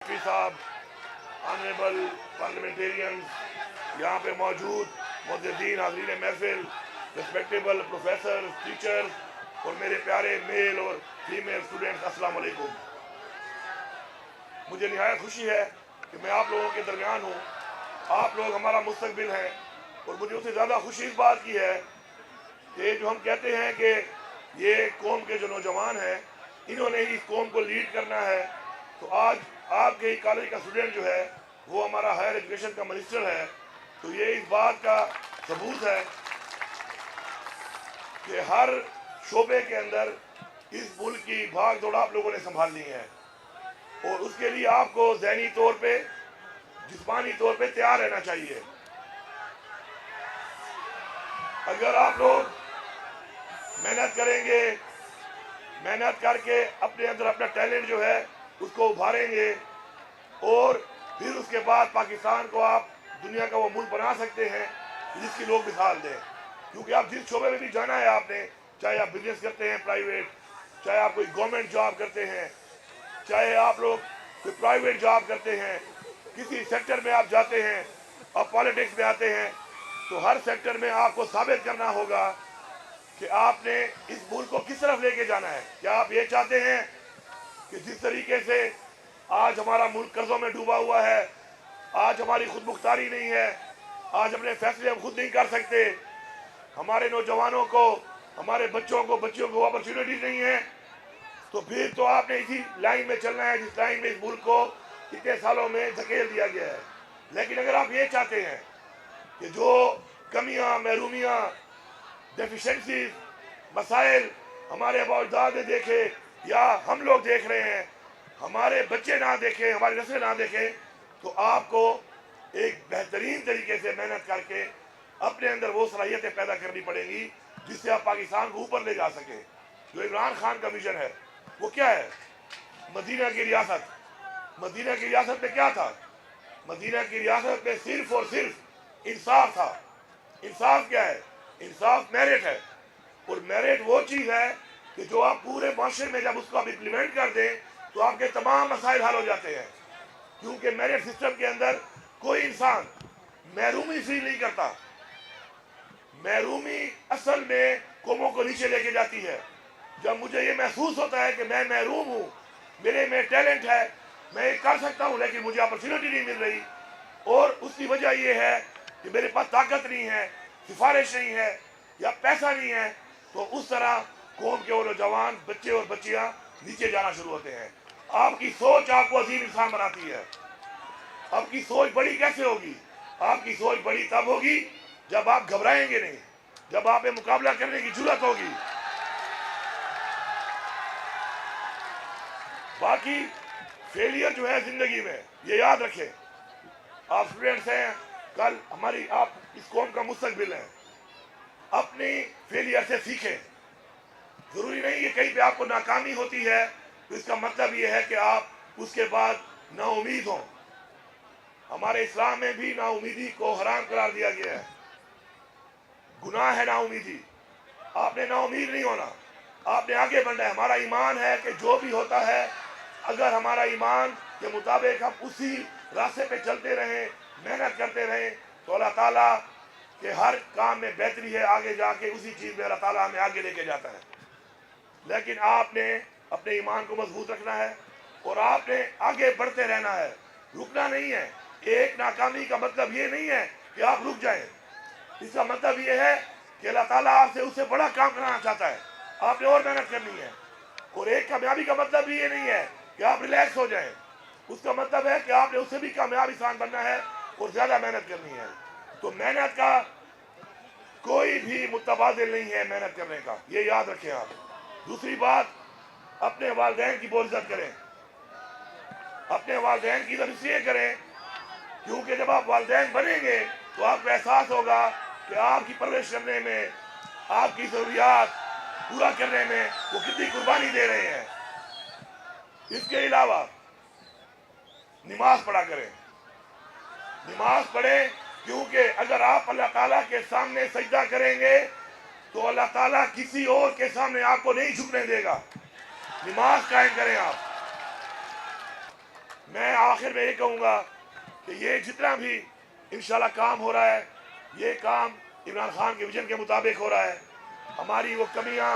साहब, honourable parliamentarian, यहाँ पे मौजूद मुअज़्ज़िज़ीन, हाज़रीन महफ़िल, रिस्पेक्टेबल प्रोफेसर, टीचर्स और मेरे प्यारे मेल और फीमेल स्टूडेंट्स, अस्सलाम वालेकुम। मुझे निहायत खुशी है कि मैं आप लोगों के दरमियान हूँ। आप लोग हमारा मुस्तक़बिल हैं और मुझे उससे ज़्यादा खुशी इस बात की है कि जो हम कहते हैं कि ये कौम के जो नौजवान हैं, इन्होंने ही इस कौम को लीड करना है। तो आज आपके ही कॉलेज का स्टूडेंट जो है वो हमारा हायर एजुकेशन का मिनिस्टर है। तो ये इस बात का सबूत है कि हर शोबे के अंदर इस मुल्क की भाग दौड़ आप लोगों ने संभालनी है और उसके लिए आपको ज़हनी तौर पे, जिस्मानी तौर पे तैयार रहना चाहिए। अगर आप लोग मेहनत करेंगे, मेहनत करके अपने अंदर अपना टैलेंट जो है उसको उभारेंगे और फिर उसके बाद पाकिस्तान को आप दुनिया का वो मुल्क बना सकते हैं जिसकी लोग मिसाल दें। क्योंकि आप जिस शोबे में भी जाना है आपने, चाहे आप बिजनेस करते हैं प्राइवेट, चाहे आप कोई गवर्नमेंट जॉब करते हैं, चाहे आप लोग कोई प्राइवेट जॉब करते हैं, किसी सेक्टर में आप जाते हैं और पॉलिटिक्स में आते हैं, तो हर सेक्टर में आपको साबित करना होगा कि आपने इस मुल्क को किस तरफ लेके जाना है। क्या आप ये चाहते हैं कि जिस तरीके से आज हमारा मुल्क कर्जों में डूबा हुआ है, आज हमारी खुद मुख्तारी नहीं है, आज अपने फैसले हम खुद नहीं कर सकते, हमारे नौजवानों को, हमारे बच्चों को अपॉर्चुनिटी नहीं है, तो फिर तो आपने इसी लाइन में चलना है जिस लाइन में इस मुल्क को इतने सालों में धकेल दिया गया है। लेकिन अगर आप ये चाहते हैं कि जो कमियां, महरूमियां, डेफिशिएंसीज, मसाइल हमारे अजदाद ने देखे या हम लोग देख रहे हैं, हमारे बच्चे ना देखें, हमारी नस्लें ना देखें, तो आपको एक बेहतरीन तरीके से मेहनत करके अपने अंदर वो सलाहियतें पैदा करनी पड़ेंगी जिससे आप पाकिस्तान को ऊपर ले जा सकें। जो इमरान खान का विजन है वो क्या है? मदीना की रियासत। मदीना की रियासत में क्या था? मदीना की रियासत में सिर्फ और सिर्फ इंसाफ था। इंसाफ क्या है? इंसाफ मेरिट है और मेरिट वो चीज़ है कि जो आप पूरे माशरे में जब उसको आप इम्प्लीमेंट कर दें तो आपके तमाम मसाइल हल हो जाते हैं। क्योंकि मेरिट सिस्टम के अंदर कोई इंसान महरूमी फील नहीं करता। महरूमी असल में कौमों को नीचे लेके जाती है। जब मुझे ये महसूस होता है कि मैं महरूम हूँ, मेरे में टैलेंट है, मैं ये कर सकता हूँ, लेकिन मुझे अपॉर्चुनिटी नहीं मिल रही और उसकी वजह ये है कि मेरे पास ताकत नहीं है, सिफारिश नहीं है या पैसा नहीं है, तो उस तरह कौम के वो नौजवान बच्चे और बच्चियाँ नीचे जाना शुरू होते हैं। आपकी सोच आपको अजीम इंसान बनाती है। आपकी सोच बड़ी कैसे होगी? आपकी सोच बड़ी तब होगी जब आप घबराएंगे नहीं, जब आप में मुकाबला करने की जरूरत होगी। बाकी फेलियर जो है जिंदगी में, ये याद रखें। आप स्टूडेंट्स हैं, कल हमारी आप इस कौम का मुस्तकबिल है। अपनी फेलियर से सीखें। जरूरी नहीं कि कहीं पे आपको नाकामी होती है तो इसका मतलब ये है कि आप उसके बाद नाउमीद हों। हमारे इस्लाम में भी नाउमीदी को हराम करार दिया गया है। गुनाह है नाउमीदी। आपने नाउमीद नहीं होना, आपने आगे बढ़ना है। हमारा ईमान है कि जो भी होता है, अगर हमारा ईमान के मुताबिक हम उसी रास्ते पे चलते रहें, मेहनत करते रहें, तो अल्लाह ताला के हर काम में बेहतरी है। आगे जाके उसी चीज़ में अल्लाह ताला हमें आगे लेके जाता है। लेकिन आपने अपने ईमान को मजबूत रखना है और आपने आगे बढ़ते रहना है, रुकना नहीं है। एक नाकामी का मतलब ये नहीं है कि आप रुक जाएं। इसका मतलब ये है कि अल्लाह ताला आपसे उससे बड़ा काम कराना चाहता है, आपने और मेहनत करनी है। और एक कामयाबी का मतलब भी ये नहीं है कि आप रिलैक्स हो जाएं। उसका मतलब है कि आपने उससे भी कामयाब इंसान बनना है और ज़्यादा मेहनत करनी है। तो मेहनत का कोई भी मुतबादिल नहीं है मेहनत करने का, ये याद रखें आप। दूसरी बात, अपने वालिदैन की बहुत इज्जत करें। अपने वालिदैन की इज्जत इसलिए करें क्योंकि जब आप वालिदैन बनेंगे तो आपको एहसास होगा कि आपकी परवरिश करने में, आपकी ज़रूरियात पूरा करने में वो कितनी कुर्बानी दे रहे हैं। इसके अलावा नमाज पढ़ा करें। नमाज पढ़ें क्योंकि अगर आप अल्लाह ताला के सामने सजदा करेंगे तो अल्लाह ताला किसी और के सामने आपको नहीं झुकने देगा। नमाज कायम करें आप। میں آخر میں یہ کہوں گا کہ یہ جتنا بھی انشاءاللہ کام ہو رہا ہے یہ کام عمران خان کے ویژن کے مطابق ہو رہا ہے. ہماری وہ کمیاں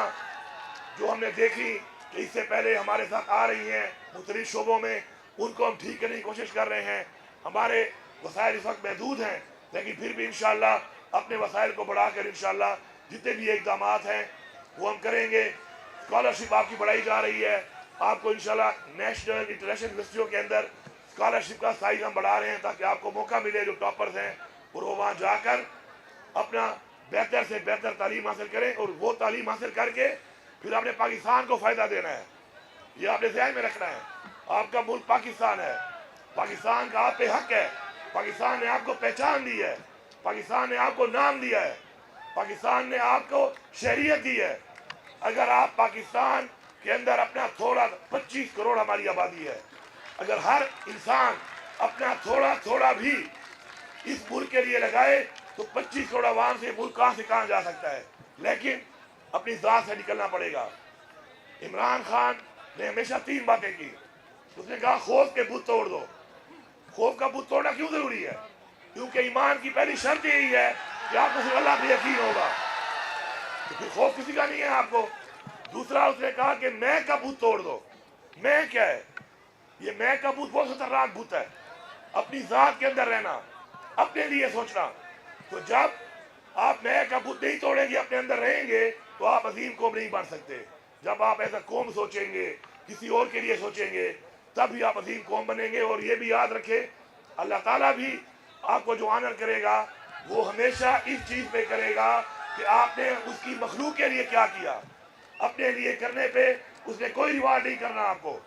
جو ہم نے دیکھی کہ اس سے پہلے ہمارے ساتھ آ رہی ہیں مختلف شعبوں میں ان کو ہم ٹھیک کرنے کی کوشش کر رہے ہیں. ہمارے وسائل اس وقت محدود ہیں لیکن پھر بھی انشاءاللہ اپنے وسائل کو بڑھا کر انشاءاللہ جتنے بھی اقدامات ہیں وہ ہم کریں گے. اسکالرشپ آپ کی بڑھائی جا رہی ہے. آپ کو انشاءاللہ نیشنل انٹرنیشنل یونیورسٹیوں کے اندر اسکالرشپ کا سائز ہم بڑھا رہے ہیں تاکہ آپ کو موقع ملے جو ٹاپرز ہیں اور وہ وہاں جا کر اپنا بہتر سے بہتر تعلیم حاصل کریں اور وہ تعلیم حاصل کر کے پھر آپ نے پاکستان کو فائدہ دینا ہے. یہ آپ نے ذہن میں رکھنا ہے. آپ کا ملک پاکستان ہے. پاکستان کا آپ پہ حق ہے. پاکستان نے آپ کو پہچان دی ہے. پاکستان نے آپ کو نام دیا ہے. پاکستان نے آپ کو شہریت دی ہے. اگر آپ پاکستان کے اندر اپنا تھوڑا 25 کروڑ ہماری آبادی ہے, اگر ہر انسان اپنا تھوڑا تھوڑا بھی اس ملک کے لیے لگائے تو 25 کروڑ عوام سے ملک کہاں سے کہاں جا سکتا ہے. لیکن اپنی ذات سے نکلنا پڑے گا. عمران خان نے ہمیشہ 3 باتیں کی. اس نے کہا خوف کے بت توڑ دو. خوف کا بت توڑنا کیوں ضروری ہے؟ کیونکہ ایمان کی پہلی شرط یہی ہے کہ آپ کو صرف اللہ پہ یقین ہوگا, تو پھر خوف کسی کا نہیں ہے آپ کو. دوسرا اس نے کہا کہ میں کا بت توڑ دو. میں کیا ہے؟ یہ میں کا بت بہت خطرناک بت ہے. اپنی ذات کے اندر رہنا, اپنے لیے سوچنا. تو جب آپ میں کا بت نہیں توڑیں گے, اپنے اندر رہیں گے, تو آپ عظیم قوم نہیں بن سکتے. جب آپ ایسا قوم سوچیں گے, کسی اور کے لیے سوچیں گے, تب بھی آپ عظیم قوم بنیں گے. اور یہ بھی یاد رکھیں اللہ تعالیٰ بھی آپ کو جو آنر کرے گا وہ ہمیشہ اس چیز پہ کرے گا کہ آپ نے اس کی مخلوق کے لیے کیا کیا. اپنے لیے کرنے پہ اس نے کوئی ریوارڈ نہیں کرنا آپ کو.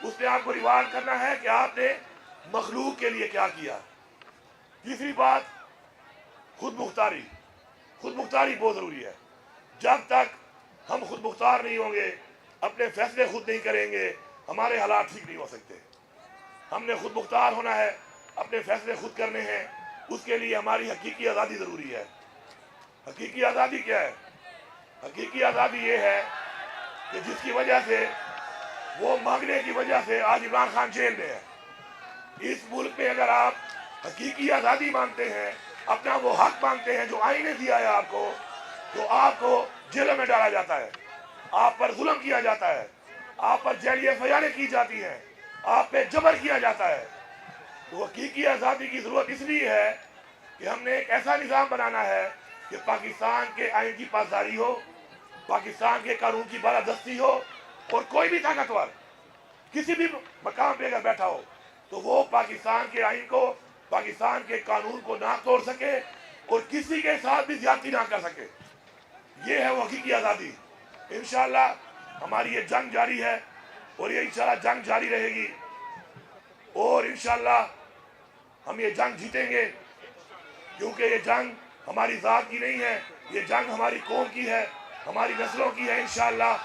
اس نے آپ کو ریوارڈ کرنا ہے کہ آپ نے مخلوق کے لیے کیا کیا. تیسری بات خود مختاری. خود مختاری بہت ضروری ہے. جب تک ہم خود مختار نہیں ہوں گے, اپنے فیصلے خود نہیں کریں گے, ہمارے حالات ٹھیک نہیں ہو سکتے. ہم نے خود مختار ہونا ہے, اپنے فیصلے خود کرنے ہیں. اس کے لیے ہماری حقیقی آزادی ضروری ہے. حقیقی آزادی کیا ہے؟ حقیقی آزادی یہ ہے کہ جس کی وجہ سے وہ مانگنے کی وجہ سے آج عمران خان جیل میں ہے. اس ملک میں اگر آپ حقیقی آزادی مانگتے ہیں, اپنا وہ حق مانگتے ہیں جو آئین نے دیا ہے آپ کو, تو آپ کو جیلوں میں ڈالا جاتا ہے, آپ پر ظلم کیا جاتا ہے, آپ پر جیلیہ فیاضیں کی جاتی ہیں, آپ پہ جبر کیا جاتا ہے. تو حقیقی آزادی کی ضرورت اس لیے ہے کہ ہم نے ایک ایسا نظام بنانا ہے کہ پاکستان کے آئین کی پاسداری ہو, پاکستان کے قانون کی بالادستی ہو, اور کوئی بھی طاقتور کسی بھی مقام پہ اگر بیٹھا ہو تو وہ پاکستان کے آئین کو, پاکستان کے قانون کو نہ توڑ سکے اور کسی کے ساتھ بھی زیادتی نہ کر سکے. یہ ہے وہ حقیقی آزادی. انشاءاللہ ہماری یہ جنگ جاری ہے اور یہ انشاءاللہ جنگ جاری رہے گی, اور انشاءاللہ ہم یہ جنگ جیتیں گے. کیونکہ یہ جنگ ہماری ذات کی نہیں ہے, یہ جنگ ہماری قوم کی ہے, ہماری نسلوں کی ہے. انشاءاللہ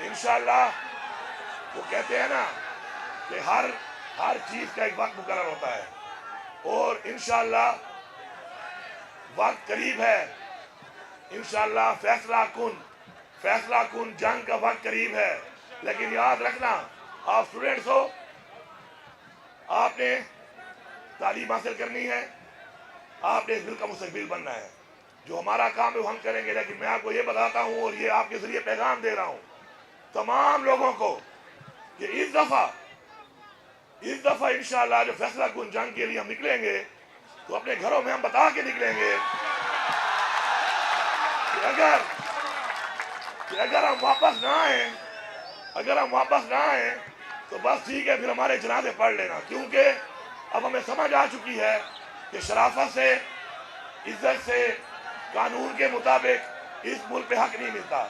انشاءاللہ وہ کہتے ہیں نا کہ ہر چیز کا ایک وقت مقرر ہوتا ہے, اور انشاءاللہ وقت قریب ہے. انشاءاللہ فیصلہ کن جنگ کا وقت قریب ہے. لیکن یاد رکھنا, آپ اسٹوڈنٹس ہو, آپ نے تعلیم حاصل کرنی ہے, آپ نے اس ملک کا مستقبل بننا ہے. جو ہمارا کام ہے وہ ہم کریں گے. لیکن میں آپ کو یہ بتاتا ہوں اور یہ آپ کے ذریعے پیغام دے رہا ہوں تمام لوگوں کو کہ اس دفعہ انشاءاللہ جو فیصلہ کن جنگ کے لیے ہم نکلیں گے تو اپنے گھروں میں ہم بتا کے نکلیں گے کہ اگر ہم واپس نہ آئیں تو بس ٹھیک ہے, پھر ہمارے جنازے پڑھ لینا. کیونکہ اب ہمیں سمجھ آ چکی ہے کہ شرافت سے, عزت سے, قانون کے مطابق اس ملک پہ حق نہیں ملتا.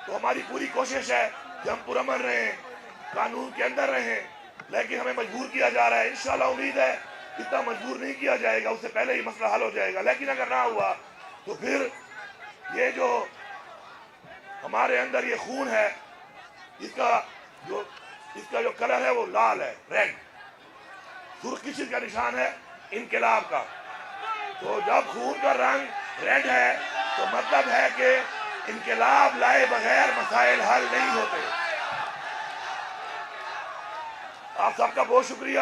تو ہماری پوری کوشش ہے کہ ہم پرامن رہیں, قانون کے اندر رہیں, لیکن ہمیں مجبور کیا جا رہا ہے. انشاءاللہ امید ہے اتنا مجبور نہیں کیا جائے گا, اس سے پہلے ہی مسئلہ حل ہو جائے گا. لیکن اگر نہ ہوا تو پھر ہمارے اندر یہ خون ہے، اس کا جو کلر ہے وہ لال ہے، ریڈ، سرخ کس چیز کا نشان ہے؟ انقلاب کا۔ تو جب خون کا رنگ ریڈ ہے تو مطلب ہے کہ انقلاب لائے بغیر مسائل حل نہیں ہوتے۔ آپ سب کا بہت شکریہ۔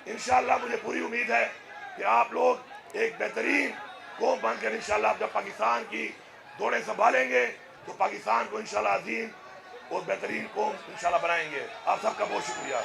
انشاءاللہ مجھے پوری امید ہے کہ آپ لوگ ایک بہترین قوم بن کر انشاءاللہ جب پاکستان کی دوڑیں سنبھالیں گے تو پاکستان کو انشاءاللہ عظیم اور بہترین قوم انشاءاللہ بنائیں گے۔ آپ سب کا بہت شکریہ۔